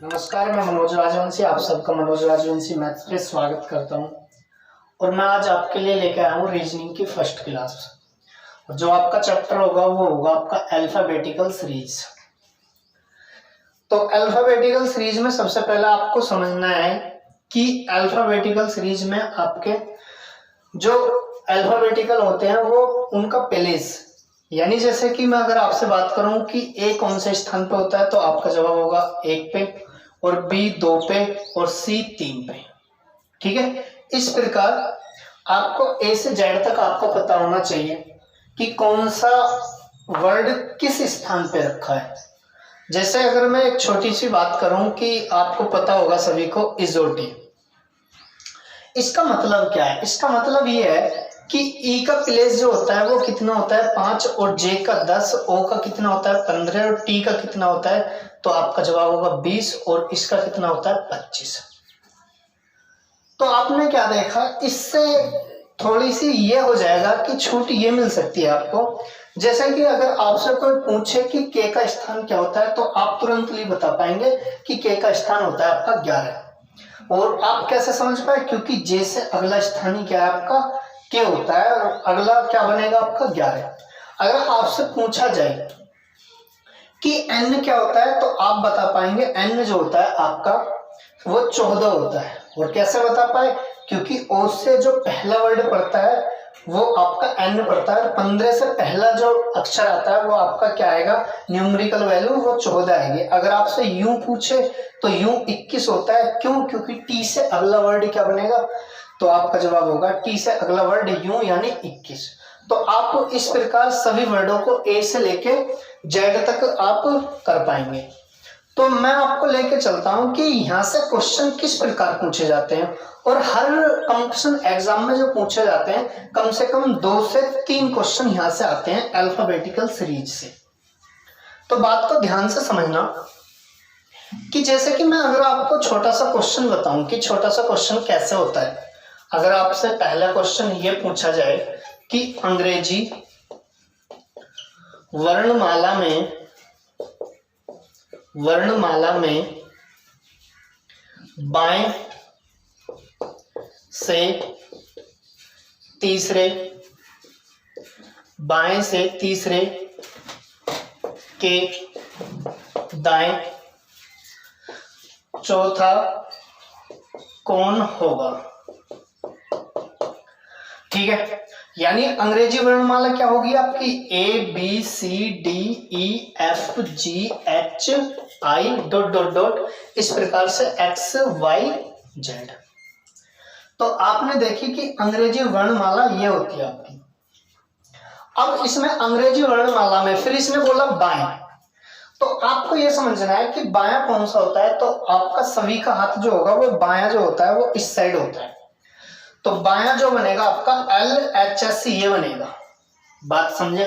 नमस्कार, मैं मनोज राजवंशी आप सबका मनोज राजवंशी मैथ्स पे स्वागत करता हूं। और मैं आज आपके लिए लेकर आया हूं रीजनिंग की फर्स्ट क्लास। और जो आपका चैप्टर होगा वो होगा आपका अल्फाबेटिकल सीरीज। तो अल्फाबेटिकल सीरीज में सबसे पहले आपको समझना है कि अल्फाबेटिकल सीरीज में आपके जो अल्फाबेटिकल होते हैं वो उनका प्लेस, यानी जैसे कि मैं अगर आपसे बात करूं कि ए कौन से स्थान पे होता है तो आपका जवाब होगा 1 पे, और बी 2 पे, और सी 3 पे। ठीक है, इस प्रकार आपको ए से जेड तक आपको पता होना चाहिए कि कौन सा वर्ड किस स्थान पे रखा है। जैसे अगर मैं एक छोटी सी बात करूं कि आपको पता होगा सभी को इजोटी, इसका मतलब क्या है? इसका मतलब ये है कि ई का प्लेस जो होता है वो कितना होता है 5, और जे का 10, ओ का कितना होता है 15, और टी का कितना होता है, तो आपका जवाब होगा 20, और इसका कितना होता है 25। तो आपने क्या देखा, इससे थोड़ी सी ये हो जाएगा कि छूट ये मिल सकती है आपको। जैसे कि अगर आपसे कोई पूछे कि के का स्थान क्या होता है तो आप तुरंत ही बता पाएंगे कि के का स्थान होता है आपका 11। और आप कैसे समझ पाए? क्योंकि जे से अगला स्थान ही क्या है आपका के होता है, और अगला क्या बनेगा आपका 11। अगर आपसे पूछा जाए कि एन क्या होता है तो आप बता पाएंगे एन जो होता है आपका वो 14 होता है। और कैसे बता पाए? क्योंकि ओ से जो पहला वर्ड पड़ता है वो आपका एन पड़ता है, 15 से पहला जो अक्षर आता है वो आपका क्या आएगा, न्यूमेरिकल वैल्यू वो 14 आएगी। अगर आपसे यू पूछे तो यू 21 होता है। क्यों? क्योंकि टी से अगला वर्ड क्या बनेगा, तो आपका जवाब होगा टी से अगला वर्ड यू यानी 21। तो आप इस प्रकार सभी वर्डों को ए से लेके जेड तक आप कर पाएंगे। तो मैं आपको लेके चलता हूं कि यहाँ से क्वेश्चन किस प्रकार पूछे जाते हैं, और हर कंपटीशन एग्जाम में जो पूछे जाते हैं कम से कम 2 से 3 क्वेश्चन यहाँ से आते हैं अल्फाबेटिकल सीरीज से। तो बात को ध्यान से समझना कि जैसे कि मैं अगर आपको छोटा सा क्वेश्चन बताऊं कि छोटा सा क्वेश्चन कैसे होता है। अगर आपसे पहला क्वेश्चन ये पूछा जाए कि अंग्रेजी वर्णमाला में बाएं से तीसरे के दाएं चौथा कौन होगा? ठीक है, यानी अंग्रेजी वर्णमाला क्या होगी आपकी A B C D E F G H I dot dot dot, इस प्रकार से एक्स वाई जेड। तो आपने देखी कि अंग्रेजी वर्णमाला ये होती है आपकी। अब इसमें अंग्रेजी वर्णमाला में फिर इसने बोला बाएं, तो आपको ये समझना है कि बायां कौन सा होता है। तो आपका सभी का हाथ जो होगा वो बायां जो होता है वो इस साइड होता है। तो बायां जो बनेगा आपका LHS ये बनेगा। बात समझे?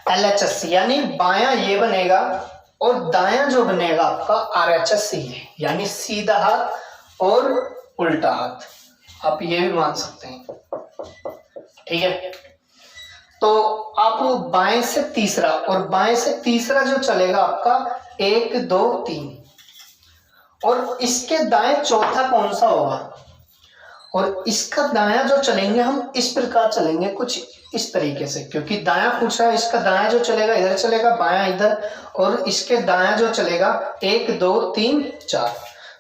LHS यानी बायां ये बनेगा, और दायां जो बनेगा आपका RHS ये, यानी सीधा हाथ और उल्टा हाथ। आप ये भी मान सकते हैं। ठीक है, तो आप बाएं से तीसरा, और बाएं से तीसरा जो चलेगा आपका 1 2 3, और इसके दाएं चौथा कौन सा होगा, और इसका दायां जो चलेंगे हम इस प्रकार चलेंगे कुछ इस तरीके से। क्योंकि दायां पूछा है, इसका दायां जो चलेगा इधर चलेगा, बायां इधर, और इसके दायां जो चलेगा 1 2 3 4।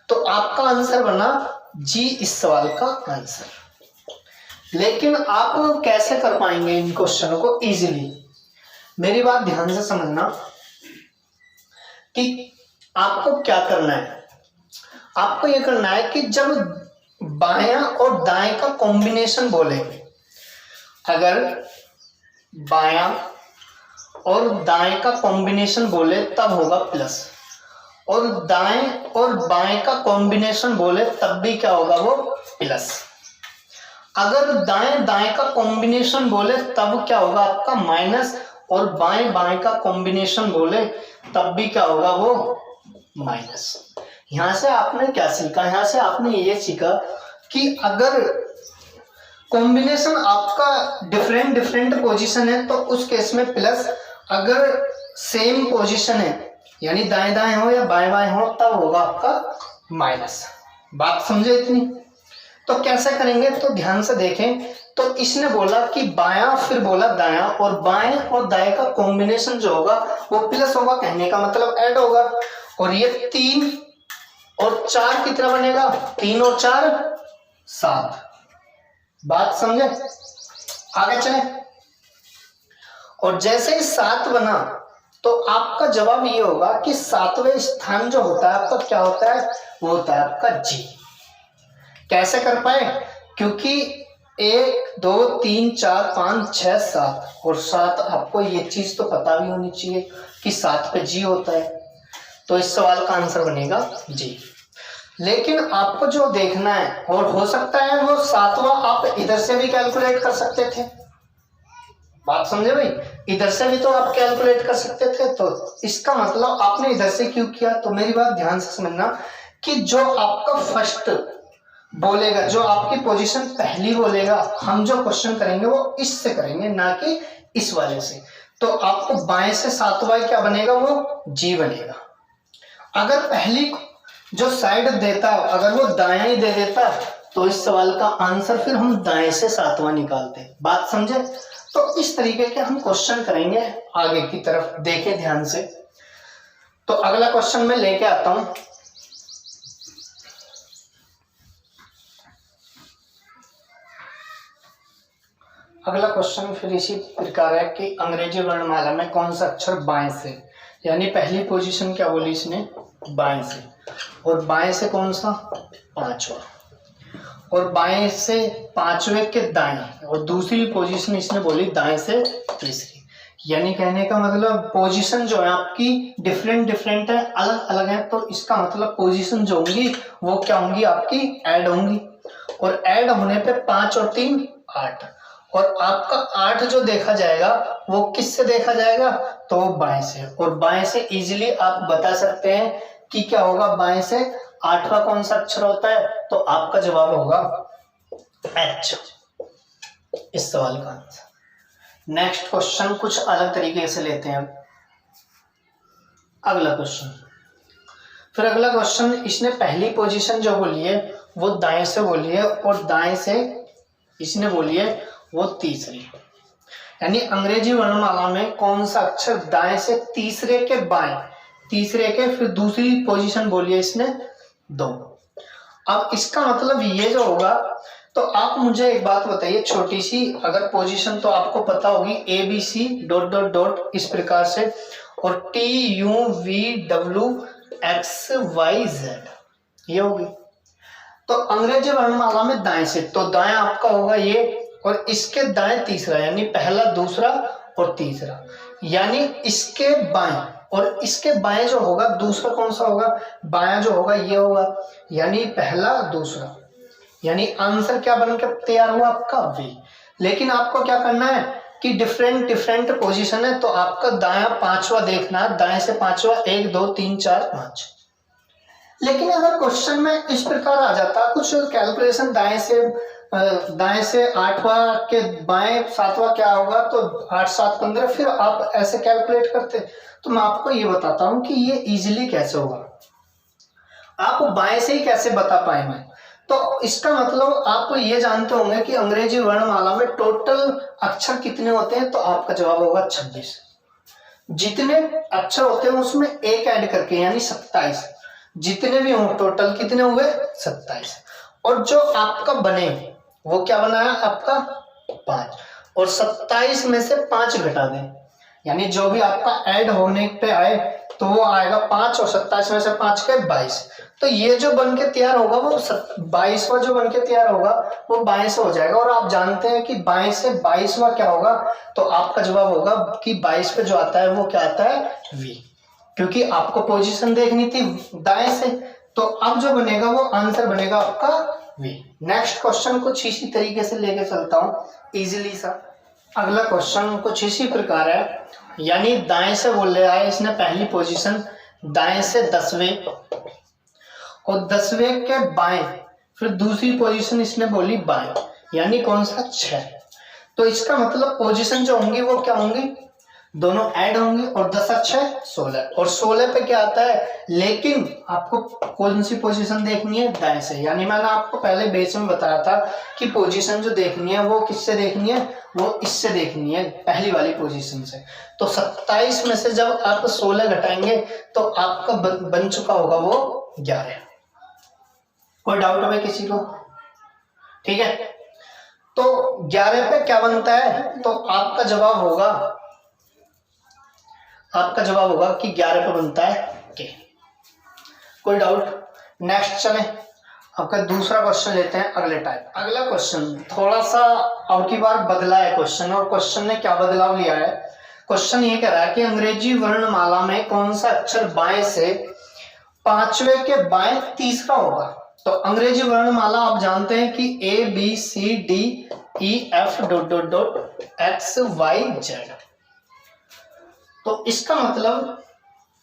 तो आपका आंसर बना जी इस सवाल का आंसर। लेकिन आप कैसे कर पाएंगे इन क्वेश्चनों को इजीली? मेरी बात ध्यान से समझना कि आपको क्या करना है। आपको यह करना है कि जब बायां और दाएं का कॉम्बिनेशन बोले, अगर बायां और दाएं का कॉम्बिनेशन बोले तब होगा प्लस, और दाएं और बाएं का कॉम्बिनेशन बोले तब भी क्या होगा वो प्लस। अगर दाएं दाएं का कॉम्बिनेशन बोले तब क्या होगा आपका माइनस, और बाएं बाएं का कॉम्बिनेशन बोले तब भी क्या होगा वो माइनस। यहां से आपने क्या सीखा? यहां से आपने ये सीखा कि अगर कॉम्बिनेशन आपका डिफरेंट पोजीशन है तो उस केस में प्लस, अगर सेम पोजीशन है यानी दाएं दाएं हो या बाएं बाएं हो तब होगा आपका माइनस। बात समझे इतनी? तो कैसे करेंगे, तो ध्यान से देखें। तो इसने बोला कि बायां, फिर बोला दायां, और बाएं और दाएं का कॉम्बिनेशन जो होगा वो प्लस होगा, कहने का मतलब ऐड होगा। और ये 3 और 4 कितना बनेगा, 3 और 4 7। बात समझे? आगे चले। और जैसे ही 7 बना तो आपका जवाब ये होगा कि 7वें स्थान जो होता है आपका क्या होता है, वो होता है आपका जी। कैसे कर पाए, क्योंकि 1 2 3 4 5 6 7 और 7, आपको ये चीज तो पता भी होनी चाहिए कि 7 पे जी होता है, तो इस सवाल का आंसर बनेगा जी। लेकिन आपको जो देखना है, और हो सकता है वो 7वां आप इधर से भी कैलकुलेट कर सकते थे। बात समझे भाई, इधर से भी तो आप कैलकुलेट कर सकते थे। तो इसका मतलब आपने इधर से क्यों किया, तो मेरी बात ध्यान से समझना कि जो आपका फर्स्ट बोलेगा, जो आपकी पोजीशन पहली बोलेगा, हम जो क्वेश्चन करेंगे वो इससे करेंगे, ना कि इस वाले से। तो आपको बाएं से 7वां क्या बनेगा, वो जी बनेगा। अगर पहली जो साइड देता, अगर वो दायां ही दे देता, तो इस सवाल का आंसर फिर हम दाएं से 7वां निकालते। बात समझे? तो इस तरीके के हम क्वेश्चन करेंगे। आगे की तरफ देखें ध्यान से। तो अगला क्वेश्चन मैं लेके आता हूं। अगला क्वेश्चन फिर इसी प्रकार है कि अंग्रेजी वर्णमाला में कौन सा अक्षर बाएं से, यानी पहली पोजीशन क्या बोली इसने, बाएं से, और बाएं से कौन सा, 5वां, और बाएं से 5वें के दाएं, और दूसरी पोजीशन इसने बोली दाएं से तीसरी। यानी कहने का मतलब पोजीशन जो है आपकी डिफरेंट डिफरेंट है, अलग अलग है, तो इसका मतलब पोजीशन जो होंगी वो क्या होंगी, आपकी ऐड होंगी। और ऐड होने पे 5 और 3 8, और आपका 8 जो देखा जाएगा वो किससे देखा जाएगा, तो बाएं से। और बाएं से इजीली आप बता सकते हैं कि क्या होगा, बाएं से 8वां कौन सा अक्षर होता है, तो आपका जवाब होगा एच, इस सवाल का आंसर। नेक्स्ट क्वेश्चन कुछ अलग तरीके से लेते हैं। अगला क्वेश्चन, फिर अगला क्वेश्चन इसने पहली पोजीशन जो बोली है वो दाएं से बोली है, और दाएं से इसने बोली है वो तीसरी। यानी अंग्रेजी वर्णमाला में कौन सा अक्षर दाएं से तीसरे के बाएं, तीसरे के फिर दूसरी पोजीशन बोली है इसने 2। अब इसका मतलब ये जो होगा, तो आप मुझे एक बात बताइए छोटी सी, अगर पोजीशन तो आपको पता होगी ABC डॉट डॉट डॉट इस प्रकार से, और TUVWXYZ ये होगी। तो अंग्रेजी वर्णमाला में दाएं से, तो दाएं आपका होगा ये, और इसके दाएं तीसरा, यानी पहला दूसरा और तीसरा, यानी इसके बाएं और इसके बाएं जो होगा दूसरा कौन सा होगा, बायां जो होगा ये होगा, यानी पहला दूसरा, यानी आंसर क्या बनकर तैयार हुआ आपका वी। लेकिन आपको क्या करना है कि डिफरेंट डिफरेंट पोजीशन है, तो आपका दायां 5वां देखना है, दाएं से 5वां 1 2 3 4 5। लेकिन अगर क्वेश्चन में इस प्रकार आ जाता, कुछ कैलकुलेशन दाएं से 8वां के बाएं 7वां क्या होगा, तो 8 7 15, फिर आप ऐसे कैलकुलेट करते, तो मैं आपको ये बताता हूं कि ये इजीली कैसे होगा, आप बाएं से ही कैसे बता पाएंगे। तो इसका मतलब आप ये जानते होंगे कि अंग्रेजी वर्णमाला में टोटल अक्षर कितने होते हैं, तो आपका जवाब होगा 26। जितने अक्षर होते हैं उसमें एक ऐड करके, यानी 27, जितने भी हों टोटल कितने हुए 27। और जो आपका बने वो क्या बना है आपका 5, और 27 में से 5 घटा दें, यानी जो भी आपका ऐड होने पे आए तो वो आएगा 5, और 27 में से 5 के 22। तो ये जो बन के तैयार होगा वो 22वां जो बन के तैयार होगा वो 22 हो जाएगा। और आप जानते हैं कि 22 से 22वां क्या होगा, तो आपका जवाब होगा कि 22 पे जो आता है वो क्या आता है वी, क्योंकि आपको पोजीशन देखनी थी दाएं से, तो अब जो बनेगा वो आंसर बनेगा आपका वी। नेक्स्ट क्वेश्चन कुछ इसी तरीके से लेके चलता हूं इजीली सा। अगला क्वेश्चन कुछ इसी प्रकार है, यानी दाएं से बोल रहा है इसने पहली पोजीशन दाएं से 10वें, और 10वें के बाएं फिर दूसरी पोजीशन इसने बोली बाएं, यानी कौन सा 6। तो इसका मतलब पोजीशन जो होंगी वो क्या होंगी, दोनों ऐड होंगे और 10 और 6 16, और 16 पे क्या आता है, लेकिन आपको कौन सी पोजीशन देखनी है, दाएं से। यानी मैंने आपको पहले बेस में बताया था कि पोजीशन जो देखनी है वो किससे देखनी है, वो इससे देखनी है, पहली वाली पोजीशन से। तो 27 में से जब आप 16 घटाएंगे तो आपका बन चुका होगा वो 11। कोई डाउट है किसी को? ठीक है, तो 11 पे क्या बनता है, तो आपका जवाब होगा कि 11 पे बनता है के। कोई डाउट? नेक्स्ट चले, आपका दूसरा क्वेश्चन लेते हैं अगले टाइप। अगला क्वेश्चन थोड़ा सा अब की बार बदला है क्वेश्चन, और क्वेश्चन ने क्या बदलाव लिया है। क्वेश्चन ये कह रहा है कि अंग्रेजी वर्णमाला में कौन सा अक्षर बाएं से 5वें के बाएं तीसरा होगा। तो अंग्रेजी वर्णमाला आप जानते हैं कि ABCDEF ... तो इसका मतलब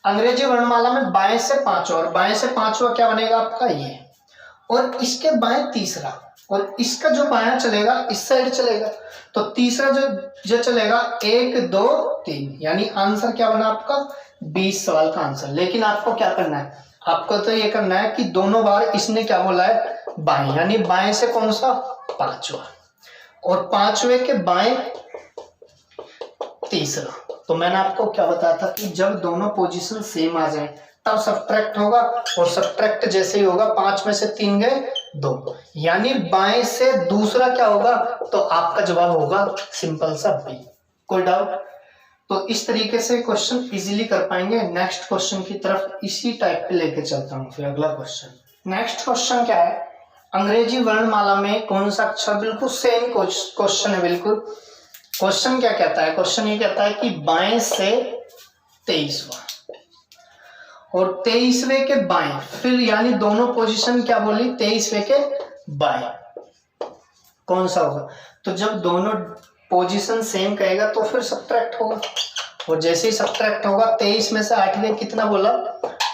अंग्रेजी वर्णमाला में बाएं से 5, और बाएं से 5वां क्या बनेगा आपका ये, और इसके बाएं तीसरा, और इसका जो बायां चलेगा इस साइड चलेगा, तो तीसरा जो चलेगा 1 2 3, यानी आंसर क्या बना आपका 20 सवाल का आंसर। लेकिन आपको क्या करना है, आपको तो ये करना है कि दोनों बार इसने क्या बोला है, बाएं, यानी बाएं से कौन सा 5वां, और 5वें के बाएं तीसरा। तो मैंने आपको क्या बताया था कि जब दोनों पोजीशन सेम आ जाए तब सब्ट्रैक्ट होगा, और सब्ट्रैक्ट जैसे ही होगा 5 में से 3 गए 2, यानी बाएं से दूसरा क्या होगा, तो आपका जवाब होगा सिंपल सा बी। कोई डाउट? तो इस तरीके से क्वेश्चन इजीली कर पाएंगे। नेक्स्ट क्वेश्चन की तरफ इसी टाइप पे लेके चलता हूँ। फिर अगला क्वेश्चन, नेक्स्ट क्वेश्चन क्या है, अंग्रेजी वर्णमाला में कौन सा अक्षर, बिल्कुल सेम क्वेश्चन है बिल्कुल। क्वेश्चन क्या कहता है, क्वेश्चन ये कहता है कि बाएं से 23वां और 23वें के बाएं, फिर यानी दोनों पोजीशन क्या बोली, 23वें के बाएं कौन सा होगा। तो जब दोनों पोजीशन सेम कहेगा तो फिर सब्ट्रैक्ट होगा, और जैसे ही सब्ट्रैक्ट होगा 23 में से 8 में कितना बोला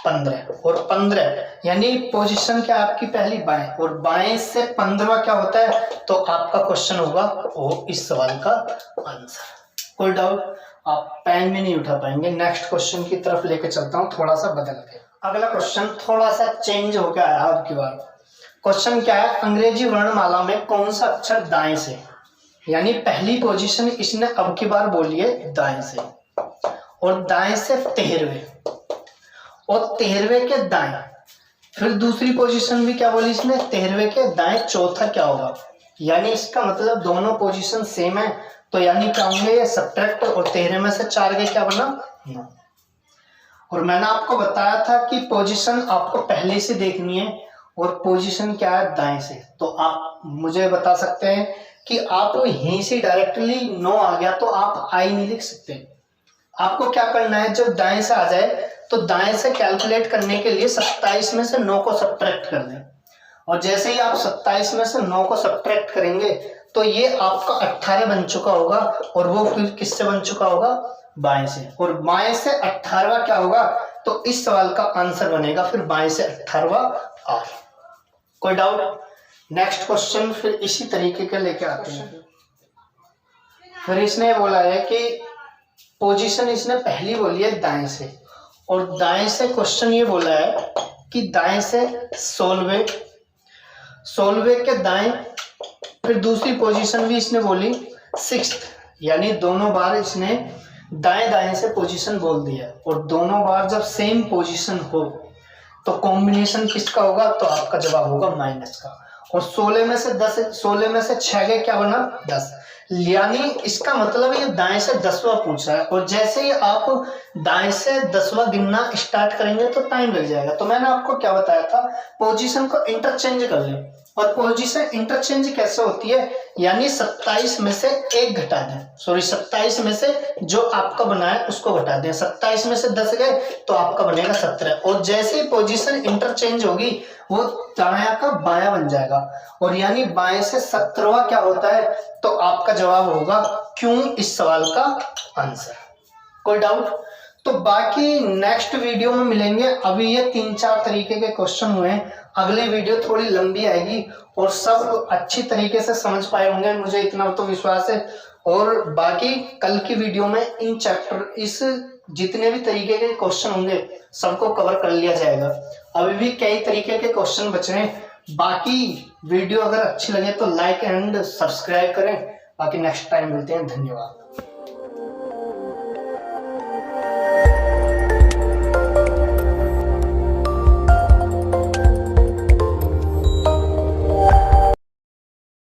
15, और 15 यानी पोजीशन क्या आपकी पहली बाएं, और बाएं से 15वां क्या होता है, तो आपका क्वेश्चन होगा वो इस सवाल का आंसर। कोई डाउट? आप पेन में नहीं उठा पाएंगे। नेक्स्ट क्वेश्चन की तरफ लेके चलता हूँ थोड़ा सा बदल के। अगला क्वेश्चन थोड़ा सा चेंज हो गया है अब की बार। क्वेश्चन क्या है, अंग्रेजी वर्णमाला में कौन सा अक्षर दाएं से, यानी पहली पोजीशन इसने अब की बार बोली है दाएं से, और दाएं से 13वें, और 13वें के दाएं, फिर दूसरी पोजीशन भी क्या बोली इसने, 13वें के दाएं चौथा क्या होगा। यानी इसका मतलब दोनों पोजीशन सेम है, तो यानी क्या होंगे ये सब्ट्रैक्ट, और 13 में से 4 गए क्या बना 9। और मैंने आपको बताया था कि पोजीशन आपको पहले से देखनी है, और पोजीशन क्या है दाएं से। तो आप मुझे बता सकते हैं कि आप यहीं से डायरेक्टली 9 आ गया तो आप आई नहीं लिख सकते। आपको क्या करना है, जब दाएं से आ जाए तो दाएं से कैलकुलेट करने के लिए 27 में से 9 को सब्ट्रैक्ट कर दें, और जैसे ही आप 27 में से 9 को सब्ट्रैक्ट करेंगे तो ये आपका 18 बन चुका होगा, और वो फिर किससे बन चुका होगा, बाएं से, और बाएं से 18वां क्या होगा, तो इस सवाल का आंसर बनेगा फिर बाएं से 18वां आर। कोई डाउट? नेक्स्ट क्वेश्चन फिर इसी तरीके के लेके आते हैं। फिर इसने बोला है कि पोजीशन इसने पहली बोली है दाएं से, और दाएं से क्वेश्चन ये बोला है कि दाएं से 16वें के दाएं, फिर दूसरी पोजीशन भी इसने बोली 6th, यानी दोनों बार इसने दाएं दाएं से पोजीशन बोल दिया, और दोनों बार जब सेम पोजीशन हो तो कॉम्बिनेशन किसका होगा, तो आपका जवाब होगा माइनस का। और 16 में से 6 गए क्या बना 10, यानी इसका मतलब ये दाएं से 10वां पूछ रहा है, और जैसे ही आप दाएं से 10वां गिनना स्टार्ट करेंगे तो टाइम लग जाएगा। तो मैंने आपको क्या बताया था, पोजीशन को इंटरचेंज कर लें, और पोजीशन इंटरचेंज कैसे होती है, यानी 27 में से 1 घटा दें, 27 में से जो आपका बना है उसको घटा दें, 27 में से 10 गए तो आपका बनेगा 17, और जैसे ही पोजीशन इंटरचेंज होगी वो दायां का बायां बन जाएगा, और यानी बाएं से 17वां क्या होता है, तो आपका जवाब होगा क्यों इस सवाल का आंसर। कोई डाउट? तो बाकी नेक्स्ट वीडियो में मिलेंगे। अभी ये 3-4 तरीके के क्वेश्चन हुए हैं, अगली वीडियो थोड़ी लंबी आएगी और सब अच्छी तरीके से समझ पाए होंगे, मुझे इतना तो विश्वास है। और बाकी कल की वीडियो में इन चैप्टर इस जितने भी तरीके के क्वेश्चन होंगे सबको कवर कर लिया जाएगा। अभी भी कई तरीके के क्वेश्चन बच रहे हैं। बाकी वीडियो अगर अच्छी लगे तो लाइक एंड सब्सक्राइब करें। बाकी नेक्स्ट टाइम मिलते हैं। धन्यवाद।